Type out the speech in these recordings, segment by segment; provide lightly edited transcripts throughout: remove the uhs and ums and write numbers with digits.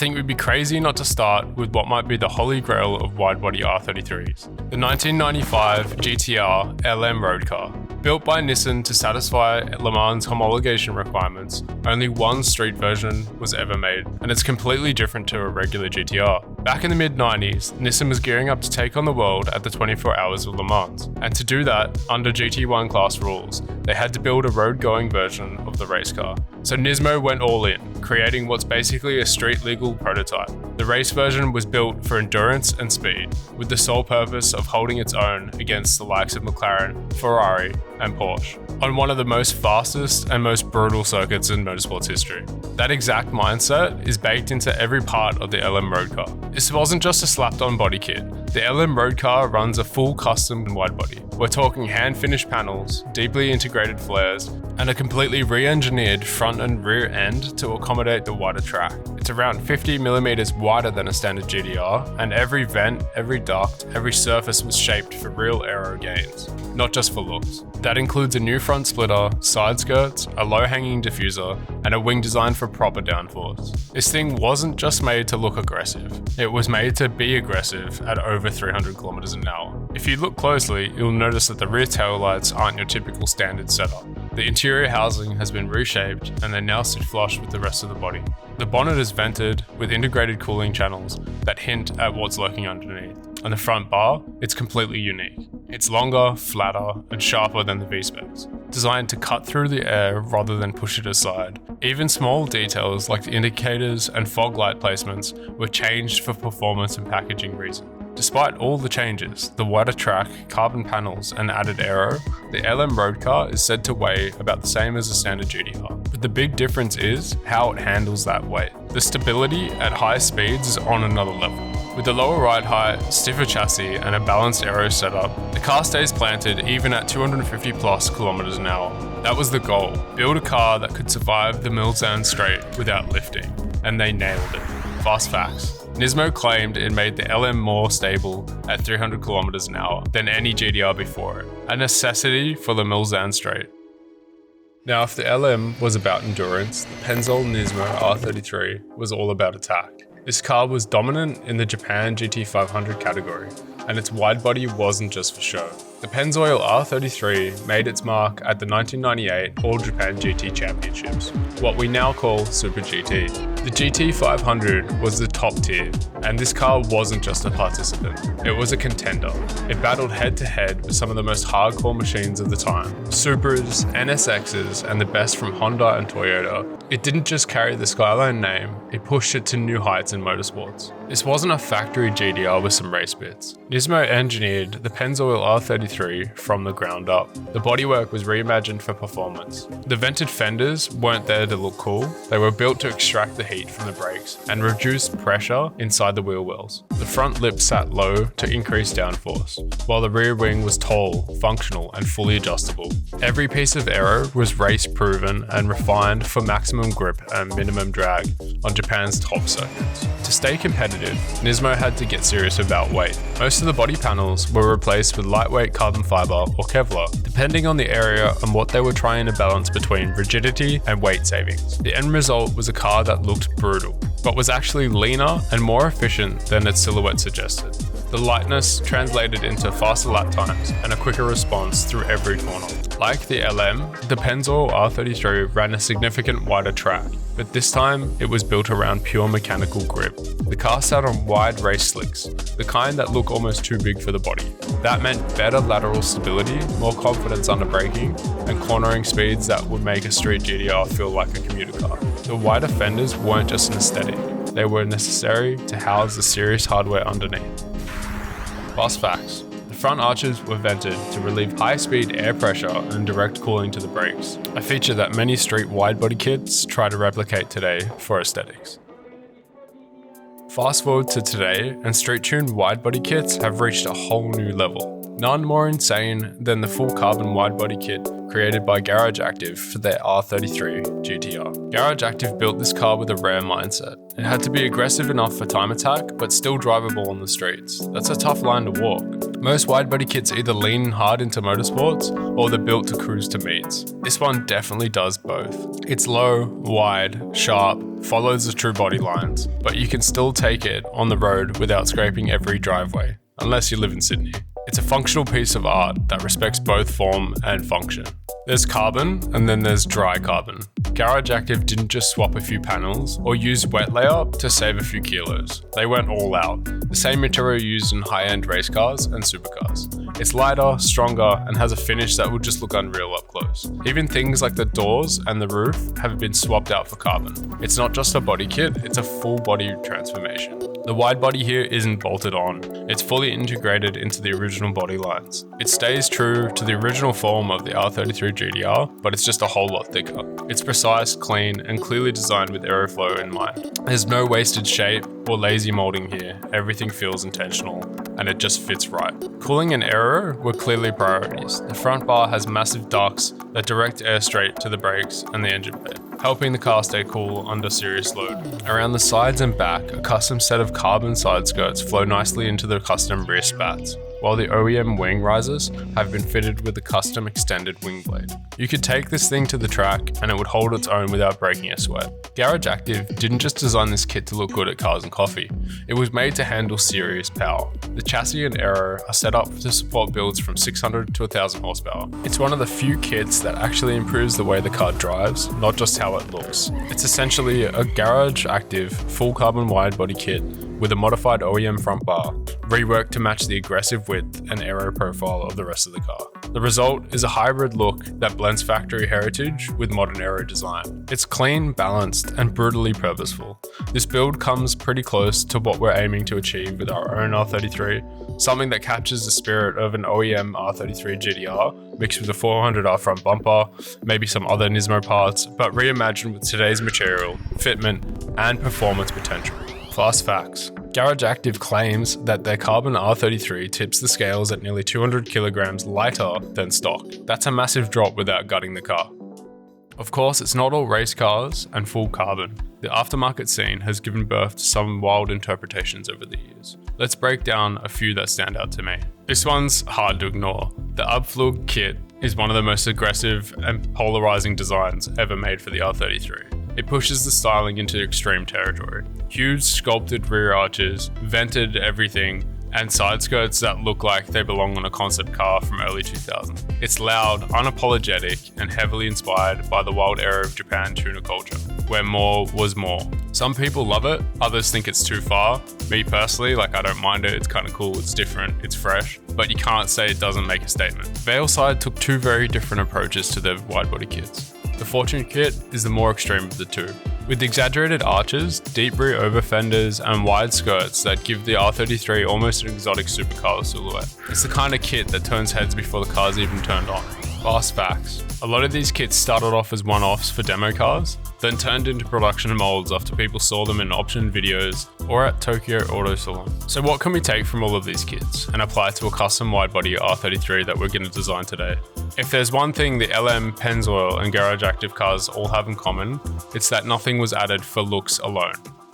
think we'd be crazy not to start with what might be the holy grail of widebody R33s. The 1995 GTR LM road car. Built by Nissan to satisfy Le Mans homologation requirements, only one street version was ever made, and it's completely different to a regular GTR. Back in the mid-90s, Nissan was gearing up to take on the world at the 24 Hours of Le Mans, and to do that, under GT1 class rules, they had to build a road-going version of the race car. So Nismo went all in, creating what's basically a street-legal prototype. The race version was built for endurance and speed, with the sole purpose of holding its own against the likes of McLaren, Ferrari, and Porsche, on one of the most fastest and most brutal circuits in motorsports history. That exact mindset is baked into every part of the LM road car. This wasn't just a slapped-on body kit. The LM road car runs a full custom widebody. We're talking hand-finished panels, deeply integrated flares, and a completely re-engineered front and rear end to accommodate the wider track. It's around 50mm wider than a standard GTR, and every vent, every duct, every surface was shaped for real aero gains, not just for looks. That includes a new front splitter, side skirts, a low-hanging diffuser, and a wing designed for proper downforce. This thing wasn't just made to look aggressive, it was made to be aggressive at over 300 km an hour. If you look closely, you'll notice that the rear taillights aren't your typical standard setup. The interior housing has been reshaped and they now sit flush with the rest of the body. The bonnet is vented with integrated cooling channels that hint at what's lurking underneath. On the front bar, it's completely unique. It's longer, flatter, and sharper than the V-specs, designed to cut through the air rather than push it aside. Even small details like the indicators and fog light placements were changed for performance and packaging reasons. Despite all the changes, the wider track, carbon panels, and added aero, the LM road car is said to weigh about the same as a standard GTR. But the big difference is how it handles that weight. The stability at high speeds is on another level. With the lower ride height, stiffer chassis, and a balanced aero setup, the car stays planted even at 250 plus kilometers an hour. That was the goal. Build a car that could survive the Mulsanne Straight without lifting. And they nailed it. Fast facts. Nismo claimed it made the LM more stable at 300 km an hour than any GTR before it, a necessity for the Mulsanne Straight. Now, if the LM was about endurance, the Pennzoil Nismo R33 was all about attack. This car was dominant in the Japan GT500 category, and its widebody wasn't just for show. The Pennzoil R33 made its mark at the 1998 All Japan GT Championships, what we now call Super GT. The GT500 was the top tier, and this car wasn't just a participant, it was a contender. It battled head-to-head with some of the most hardcore machines of the time, Supras, NSXs, and the best from Honda and Toyota. It didn't just carry the Skyline name, it pushed it to new heights in motorsports. This wasn't a factory GTR with some race bits. Nismo engineered the Pennzoil R33 from the ground up. The bodywork was reimagined for performance. The vented fenders weren't there to look cool, they were built to extract the heat from the brakes and reduce pressure inside the wheel wells. The front lip sat low to increase downforce, while the rear wing was tall, functional, and fully adjustable. Every piece of aero was race-proven and refined for maximum grip and minimum drag on Japan's top circuits. To stay competitive, Nismo had to get serious about weight. Most of the body panels were replaced with lightweight carbon fiber or Kevlar, depending on the area and what they were trying to balance between rigidity and weight savings. The end result was a car that looked brutal, but was actually leaner and more efficient than its silhouette suggested. The lightness translated into faster lap times and a quicker response through every corner. Like the LM, the Pennzoil R33 ran a significant wider track, but this time it was built around pure mechanical grip. The car sat on wide race slicks, the kind that look almost too big for the body. That meant better lateral stability, more confidence under braking, and cornering speeds that would make a street GTR feel like a commuter car. The wider fenders weren't just an aesthetic, they were necessary to house the serious hardware underneath. Fast facts. The front arches were vented to relieve high-speed air pressure and direct cooling to the brakes, a feature that many street widebody kits try to replicate today for aesthetics. Fast forward to today, and street-tuned widebody kits have reached a whole new level. None more insane than the full carbon widebody kit created by Garage Active for their R33 GTR. Garage Active built this car with a rare mindset. It had to be aggressive enough for time attack, but still drivable on the streets. That's a tough line to walk. Most widebody kits either lean hard into motorsports or they're built to cruise to meets. This one definitely does both. It's low, wide, sharp, follows the true body lines, but you can still take it on the road without scraping every driveway, unless you live in Sydney. It's a functional piece of art that respects both form and function. There's carbon and then there's dry carbon. Garage Active didn't just swap a few panels or use wet layup to save a few kilos. They went all out. The same material used in high-end race cars and supercars. It's lighter, stronger, and has a finish that will just look unreal up close. Even things like the doors and the roof have been swapped out for carbon. It's not just a body kit, it's a full body transformation. The wide body here isn't bolted on. It's fully integrated into the original body lines. It stays true to the original form of the R33 GTR, but it's just a whole lot thicker. It's precise, clean, and clearly designed with aeroflow in mind. There's no wasted shape or lazy molding here. Everything feels intentional, and it just fits right. Cooling and aero were clearly priorities. The front bar has massive ducts that direct air straight to the brakes and the engine bay, helping the car stay cool under serious load. Around the sides and back, a custom set of carbon side skirts flow nicely into the custom rear spats, while the OEM wing risers have been fitted with a custom extended wing blade. You could take this thing to the track and it would hold its own without breaking a sweat. Garage Active didn't just design this kit to look good at cars and coffee, it was made to handle serious power. The chassis and aero are set up to support builds from 600 to 1000 horsepower. It's one of the few kits that actually improves the way the car drives, not just how it looks. It's essentially a Garage Active full carbon wide body kit with a modified OEM front bar, reworked to match the aggressive width and aero profile of the rest of the car. The result is a hybrid look that blends factory heritage with modern aero design. It's clean, balanced, and brutally purposeful. This build comes pretty close to what we're aiming to achieve with our own R33, something that captures the spirit of an OEM R33 GTR mixed with a 400R front bumper, maybe some other Nismo parts, but reimagined with today's material, fitment, and performance potential. Fast facts. Garage Active claims that their carbon R33 tips the scales at nearly 200 kilograms lighter than stock. That's a massive drop without gutting the car. Of course, it's not all race cars and full carbon. The aftermarket scene has given birth to some wild interpretations over the years. Let's break down a few that stand out to me. This one's hard to ignore. The Abflug kit is one of the most aggressive and polarizing designs ever made for the R33. It pushes the styling into extreme territory. Huge sculpted rear arches, vented everything, and side skirts that look like they belong on a concept car from early 2000. It's loud, unapologetic, and heavily inspired by the wild era of Japan tuner culture, where more was more. Some people love it, others think it's too far. Me personally, I don't mind it, it's kind of cool, it's different, it's fresh, but you can't say it doesn't make a statement. Veilside took two very different approaches to their widebody kits. The Fortune kit is the more extreme of the two, with exaggerated arches, deep rear over fenders, and wide skirts that give the R33 almost an exotic supercar silhouette. It's the kind of kit that turns heads before the car's even turned on. Fast facts. A lot of these kits started off as one-offs for demo cars, then turned into production molds after people saw them in option videos or at Tokyo Auto Salon. So what can we take from all of these kits and apply to a custom widebody R33 that we're going to design today? If there's one thing the LM, Pennzoil, and Garage Active cars all have in common, it's that nothing was added for looks alone.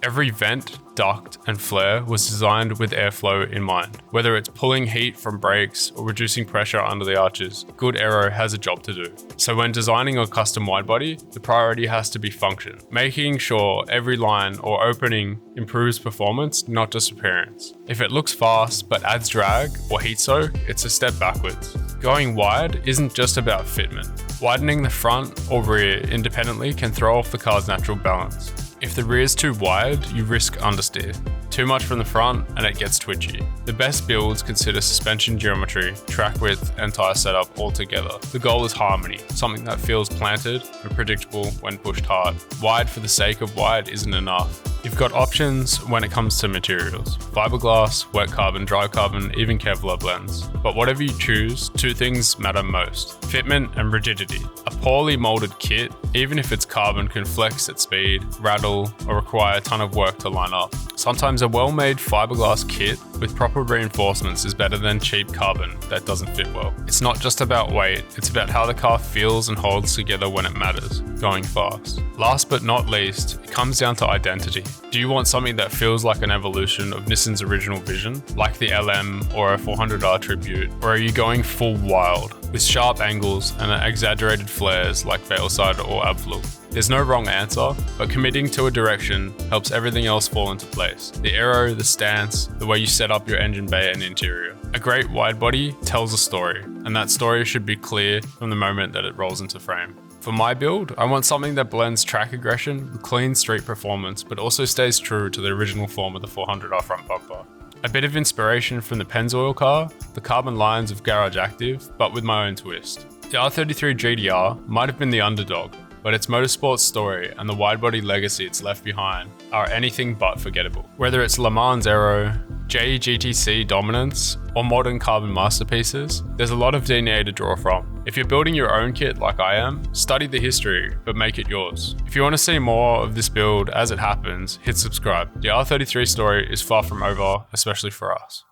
Every vent, duct, and flare was designed with airflow in mind. Whether it's pulling heat from brakes or reducing pressure under the arches, good aero has a job to do. So when designing a custom widebody, the priority has to be function, making sure every line or opening improves performance, not just appearance. If it looks fast but adds drag or heat soak, it's a step backwards. Going wide isn't just about fitment. Widening the front or rear independently can throw off the car's natural balance. If the rear is too wide, you risk understeer. Too much from the front and it gets twitchy. The best builds consider suspension geometry, track width, and tyre setup all together. The goal is harmony, something that feels planted and predictable when pushed hard. Wide for the sake of wide isn't enough. You've got options when it comes to materials: fiberglass, wet carbon, dry carbon, even Kevlar blends. But whatever you choose, two things matter most: fitment and rigidity. A poorly molded kit, even if it's carbon, can flex at speed, rattle, or require a ton of work to line up. Sometimes a well-made fiberglass kit with proper reinforcements is better than cheap carbon that doesn't fit well. It's not just about weight, it's about how the car feels and holds together when it matters, going fast. Last but not least, it comes down to identity. Do you want something that feels like an evolution of Nissan's original vision, like the LM or a 400R Tribute, or are you going full wild, with sharp angles and exaggerated flares like Veilside or Abflug? There's no wrong answer, but committing to a direction helps everything else fall into place. The aero, the stance, the way you set up your engine bay and interior. A great widebody tells a story, and that story should be clear from the moment that it rolls into frame. For my build, I want something that blends track aggression with clean street performance, but also stays true to the original form of the 400R front bumper. A bit of inspiration from the Pennzoil car, the carbon lines of Garage Active, but with my own twist. The R33 GT-R might have been the underdog, but its motorsport story and the widebody legacy it's left behind are anything but forgettable. Whether it's Le Mans aero, JGTC dominance, or modern carbon masterpieces, there's a lot of DNA to draw from. If you're building your own kit like I am, study the history, but make it yours. If you want to see more of this build as it happens, hit subscribe. The R33 story is far from over, especially for us.